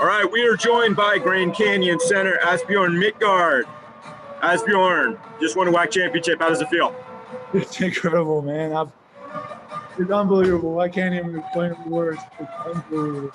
All right, we are joined by Grand Canyon center Asbjorn Midtgaard. Asbjorn, just won a WAC championship. How does it feel? It's incredible, man. It's unbelievable. I can't even explain the words. It's unbelievable.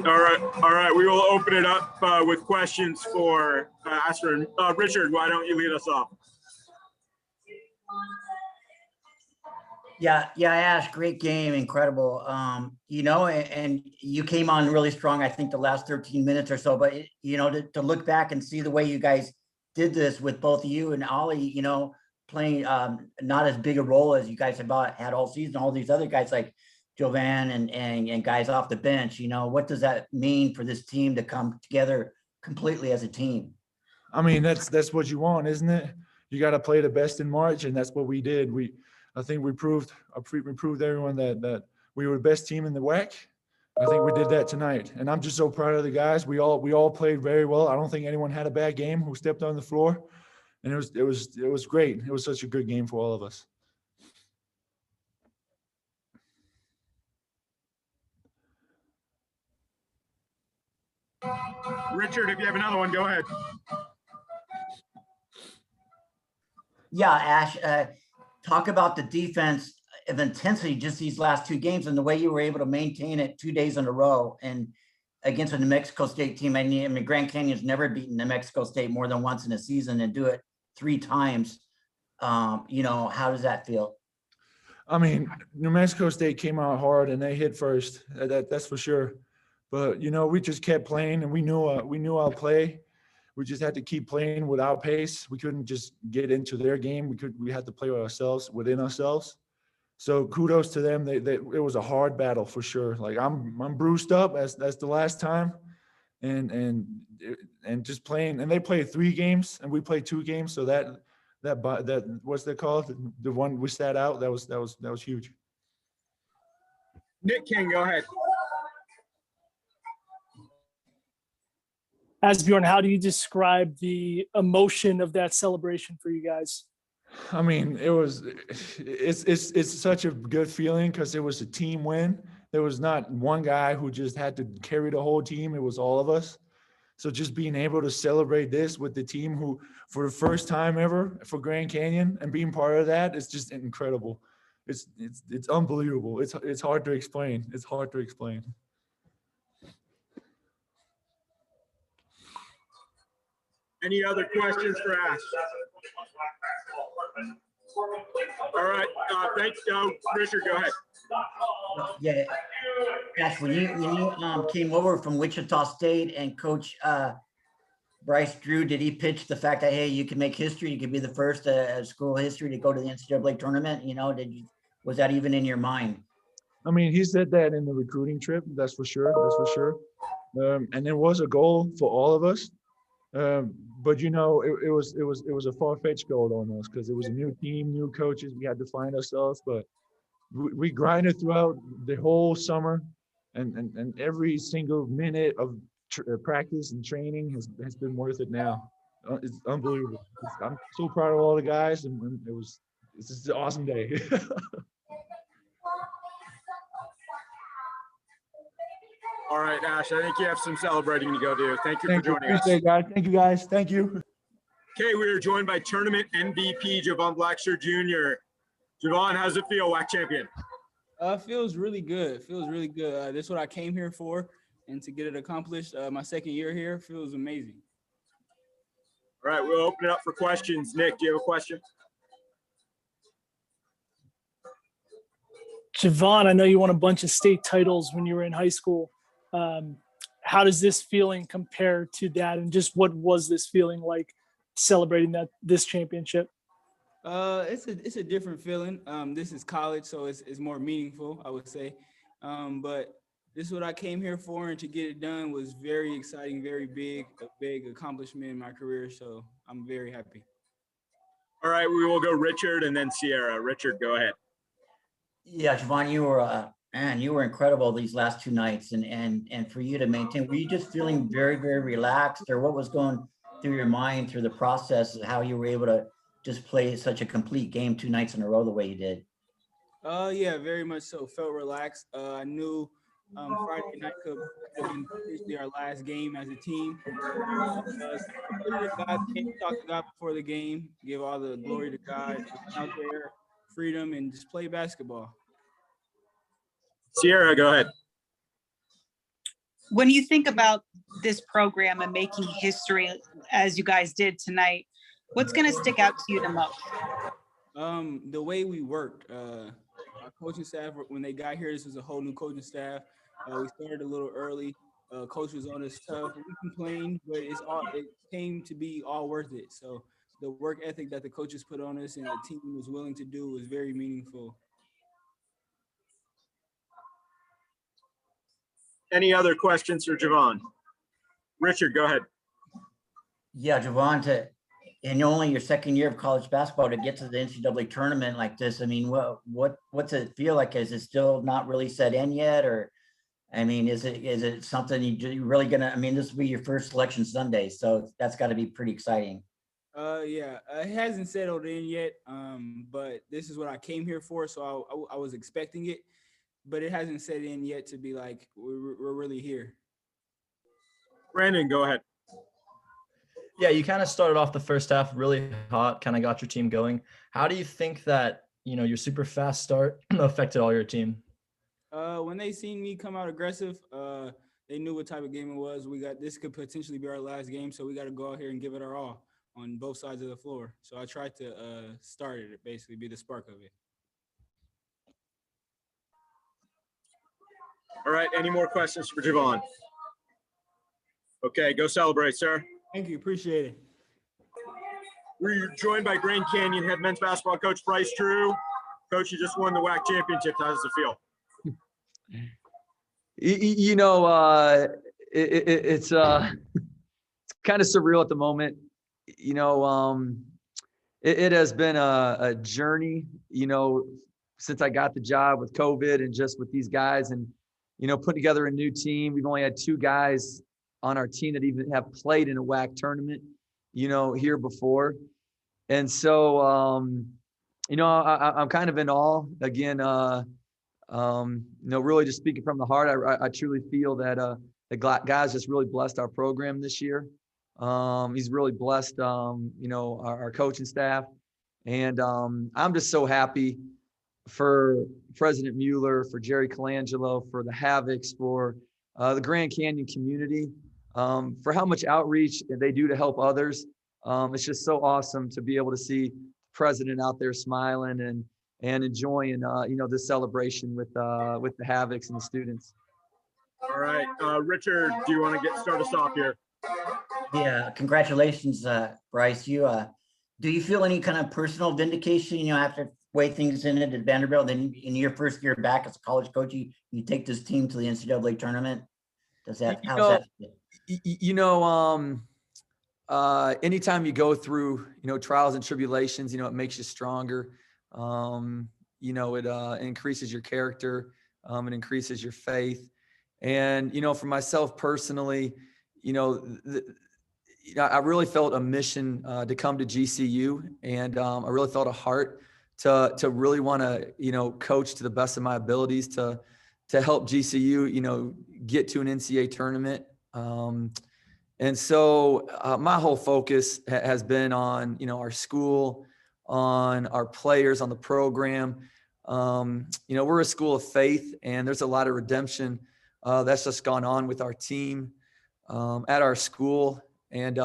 All right. We will open it up with questions for Asbjorn. Richard, why don't you lead us off? Yeah, Ash, great game, incredible. And you came on really strong, I think, the last 13 minutes or so. But, to look back and see the way you guys did this with both you and Ollie, playing not as big a role as you guys have had all season, all these other guys like Jovan and guys off the bench, what does that mean for this team to come together completely as a team? I mean, that's what you want, isn't it? You got to play the best in March, and that's what we did. I think we proved everyone that we were the best team in the WAC. I think we did that tonight, and I'm just so proud of the guys. We all played very well. I don't think anyone had a bad game who stepped on the floor, and it was great. It was such a good game for all of us. Richard, if you have another one, go ahead. Yeah, Ash, talk about the defense of intensity just these last two games and the way you were able to maintain it 2 days in a row and against a New Mexico State team. I mean, Grand Canyon's never beaten New Mexico State more than once in a season and do it 3 times. How does that feel? I mean, New Mexico State came out hard and they hit first. That's for sure. But we just kept playing, and we knew our play. We just had to keep playing with our pace. We couldn't just get into their game. We had to play with ourselves, within ourselves. So kudos to them. It was a hard battle for sure. Like I'm bruised up as the last time, and just playing. And they played 3 games, and we played 2 games. So that what's that called? The one we sat out. That was huge. Nick King, go ahead. Asbjorn, how do you describe the emotion of that celebration for you guys? I mean, it's such a good feeling because it was a team win. There was not one guy who just had to carry the whole team. It was all of us. So just being able to celebrate this with the team who, for the first time ever for Grand Canyon, and being part of that, it's just incredible. It's unbelievable. It's hard to explain. It's hard to explain. Any other questions for Ash? All right, thanks, Richard, go ahead. Yeah, Ash, when you came over from Wichita State and Coach Bryce Drew, did he pitch the fact that, hey, you can make history, you could be the first school history to go to the NCAA tournament? Was that even in your mind? I mean, he said that in the recruiting trip. That's for sure. And it was a goal for all of us. But it was a far-fetched goal almost because it was a new team, new coaches. We had to find ourselves, but we grinded throughout the whole summer, and every single minute of practice and training has been worth it now. It's unbelievable. I'm so proud of all the guys, and it's just an awesome day. All right, Ash, I think you have some celebrating to go do. Thank you for joining us. Thank you, guys. Thank you. Okay, we are joined by tournament MVP Jovan Blacksher Jr. Jovan, how's it feel, WAC champion? Feels really good. This is what I came here for, and to get it accomplished, my second year here feels amazing. All right, we'll open it up for questions. Nick, do you have a question? Jovan, I know you won a bunch of state titles when you were in high school. How does this feeling compare to that, and just what was this feeling like celebrating this championship? It's a different feeling. This is college, so it's more meaningful, I would say. But this is what I came here for, and to get it done was very exciting, very big, a big accomplishment in my career. So I'm very happy. All right, we will go Richard and then Sierra. Richard, go ahead. Yeah, Jovan, you were incredible these last 2 nights, and for you to maintain, were you just feeling very, very relaxed, or what was going through your mind through the process of how you were able to just play such a complete game 2 nights in a row the way you did? Yeah, very much so. Felt relaxed. I knew Friday night could have been potentially our last game as a team. Put it in God's hands, talk to God before the game, give all the glory to God, out there, freedom, and just play basketball. Sierra, go ahead. When you think about this program and making history as you guys did tonight, what's going to stick out to you the most? The way we worked, our coaching staff, when they got here, this was a whole new coaching staff. We started a little early. Coach was on us tough. We complained, but it came to be all worth it. So the work ethic that the coaches put on us and the team was willing to do was very meaningful. Any other questions for Jovan? Richard, go ahead. Yeah, Jovan, in only your second year of college basketball to get to the NCAA tournament like this, I mean, what's it feel like? Is it still not really set in yet? Or, I mean, is it something you're really gonna, I mean, this will be your first selection Sunday, so that's gotta be pretty exciting. Yeah, it hasn't settled in yet, but this is what I came here for, so I was expecting it, but it hasn't set in yet to be like, we're really here. Brandon, go ahead. Yeah, you kind of started off the first half really hot, kind of got your team going. How do you think that, your super fast start affected all your team? When they seen me come out aggressive, they knew what type of game it was. This could potentially be our last game, so we got to go out here and give it our all on both sides of the floor. So I tried to start it, basically be the spark of it. All right, any more questions for Jovan? Okay, go celebrate, sir. Thank you, appreciate it. We're joined by Grand Canyon head men's basketball coach Bryce Drew. Coach, you just won the WAC championship. How does it feel? It's kind of surreal at the moment. It has been a journey, since I got the job with COVID and just with these guys and, putting together a new team. We've only had 2 guys on our team that even have played in a WAC tournament, here before. And so, I'm kind of in awe again, really just speaking from the heart. I truly feel that the guys just really blessed our program this year. He's really blessed, our coaching staff. And I'm just so happy for President Mueller, for Jerry Colangelo, for the Havocs, for the Grand Canyon community, for how much outreach they do to help others. It's just so awesome to be able to see the president out there smiling and enjoying, this celebration with the Havocs and the students. All right, Richard, do you want to start us off here? Yeah, congratulations, Bryce. Do you feel any kind of personal vindication, after way things ended at Vanderbilt, then in your first year back as a college coach, you take this team to the NCAA tournament? How's that? Anytime you go through, trials and tribulations, it makes you stronger. It increases your character. It increases your faith. And, for myself personally, I really felt a mission to come to GCU, and I really felt a heart to really want to, coach to the best of my abilities to help GCU, get to an NCAA tournament. And so my whole focus has been on, our school, on our players, on the program. We're a school of faith, and there's a lot of redemption that's just gone on with our team at our school. And,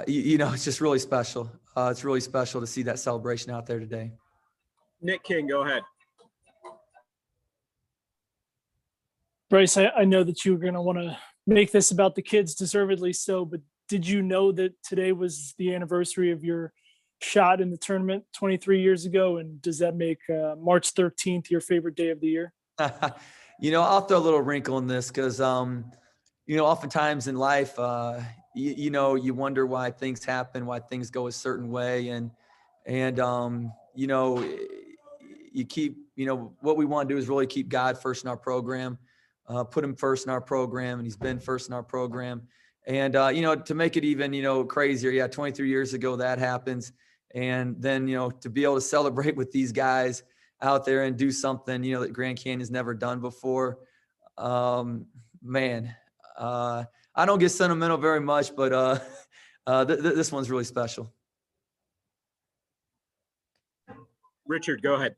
it's just really special. It's really special to see that celebration out there today. Nick King, go ahead. Bryce, I know that you were going to want to make this about the kids, deservedly so, but did you know that today was the anniversary of your shot in the tournament 23 years ago? And does that make March 13th your favorite day of the year? I'll throw a little wrinkle in this because, oftentimes in life, you wonder why things happen, why things go a certain way. And you keep, what we want to do is really keep God first in our program, put him first in our program, and he's been first in our program. And, to make it even, crazier, 23 years ago that happens. And then, to be able to celebrate with these guys out there and do something, that Grand Canyon's never done before. Man, I don't get sentimental very much, but this one's really special. Richard, go ahead.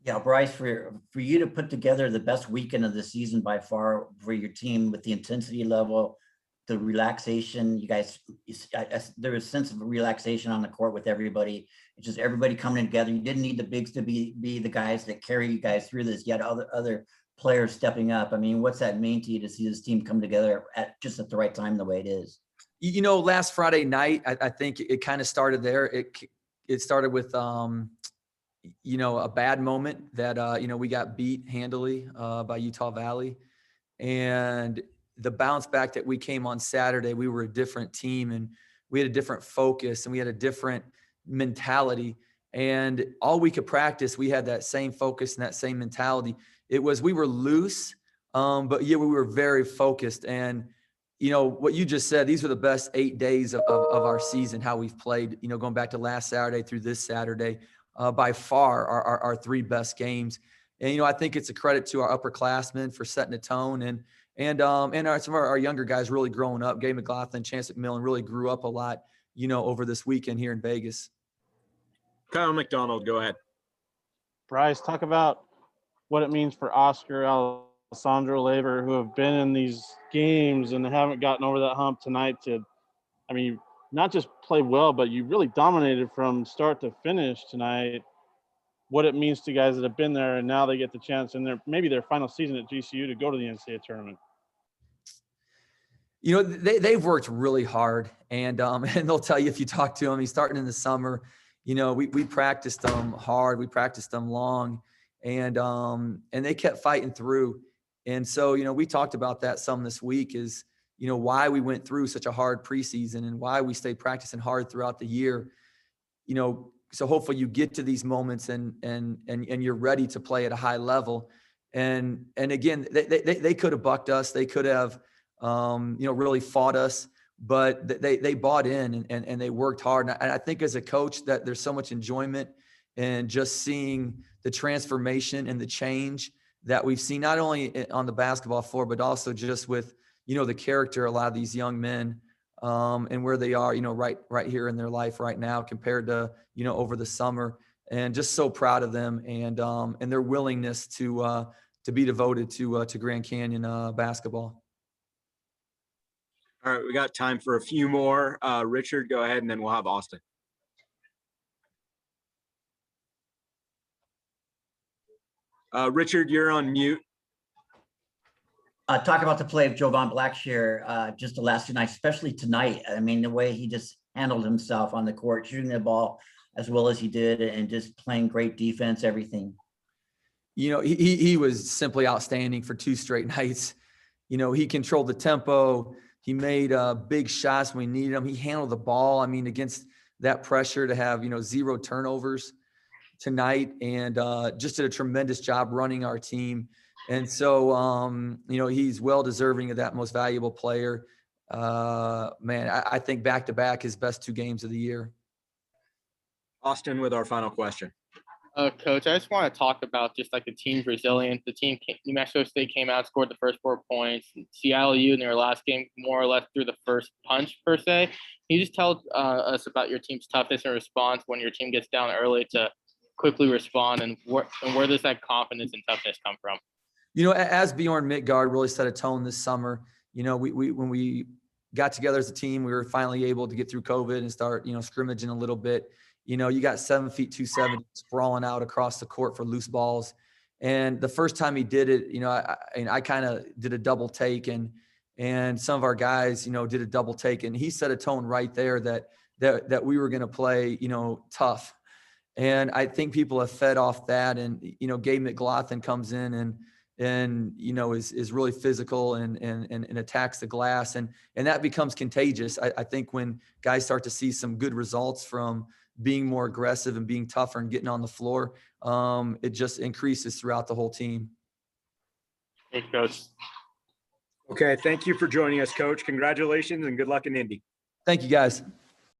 Yeah, Bryce, for you to put together the best weekend of the season by far for your team with the intensity level, the relaxation, you guys, there was a sense of relaxation on the court with everybody. It's just everybody coming together. You didn't need the bigs to be the guys that carry you guys through this. You had other players stepping up. I mean, what's that mean to you to see this team come together at the right time, the way it is? Last Friday night, I think it kind of started there. It started with, a bad moment that, we got beat handily by Utah Valley. And the bounce back that we came on Saturday, we were a different team and we had a different focus and we had a different mentality. And all week of practice, we had that same focus and that same mentality. We were loose, but yeah, we were very focused. And, what you just said, these were the best 8 days of our season, how we've played, going back to last Saturday through this Saturday, by far our 3 best games. And, I think it's a credit to our upperclassmen for setting the tone and some of our younger guys really growing up. Gabe McLaughlin, Chance McMillan really grew up a lot, over this weekend here in Vegas. Kyle McDonald, go ahead. Bryce, talk about what it means for Oscar, Alessandro Lever, who have been in these games and haven't gotten over that hump tonight not just play well, but you really dominated from start to finish tonight. What it means to guys that have been there and now they get the chance in maybe their final season at GCU to go to the NCAA tournament. They've worked really hard and they'll tell you if you talk to them, he's starting in the summer, we practiced them hard. We practiced them long and they kept fighting through. And so, we talked about that some this week is, why we went through such a hard preseason and why we stayed practicing hard throughout the year, so hopefully you get to these moments and you're ready to play at a high level. And again, they could have bucked us. They could have, really fought us, but they bought in and they worked hard. And I think as a coach that there's so much enjoyment and just seeing the transformation and the change that we've seen, not only on the basketball floor, but also just with, the character, a lot of these young men, and where they are, right here in their life right now compared to, over the summer, and just so proud of them and their willingness to be devoted to Grand Canyon basketball. All right, we got time for a few more. Richard, go ahead, and then we'll have Austin. Richard, you're on mute. Talk about the play of Jovan Blacksher just the last 2 nights, especially tonight. I mean, the way he just handled himself on the court, shooting the ball as well as he did and just playing great defense, everything. He was simply outstanding for 2 straight nights. He controlled the tempo. He made big shots when we needed him. He handled the ball. I mean, against that pressure to have, 0 turnovers tonight and just did a tremendous job running our team. And so, he's well deserving of that most valuable player. I think back-to-back his best 2 games of the year. Austin with our final question. Coach, I just want to talk about just like the team's resilience. New Mexico State came out, scored the first 4 points. Seattle U in their last game more or less threw the first punch per se. Can you just tell us about your team's toughness and response when your team gets down early to quickly respond and where does that confidence and toughness come from? Asbjorn Midtgaard really set a tone this summer. When we got together as a team, we were finally able to get through COVID and start, scrimmaging a little bit. You got 7 feet, 270 sprawling out across the court for loose balls. And the first time he did it, I kind of did a double take and some of our guys, did a double take, and he set a tone right there that we were going to play, tough. And I think people have fed off that. And, Gabe McLaughlin comes in and is really physical and attacks the glass. And that becomes contagious. I think when guys start to see some good results from being more aggressive and being tougher and getting on the floor, it just increases throughout the whole team. Thanks, Coach. Okay, thank you for joining us, Coach. Congratulations and good luck in Indy. Thank you, guys.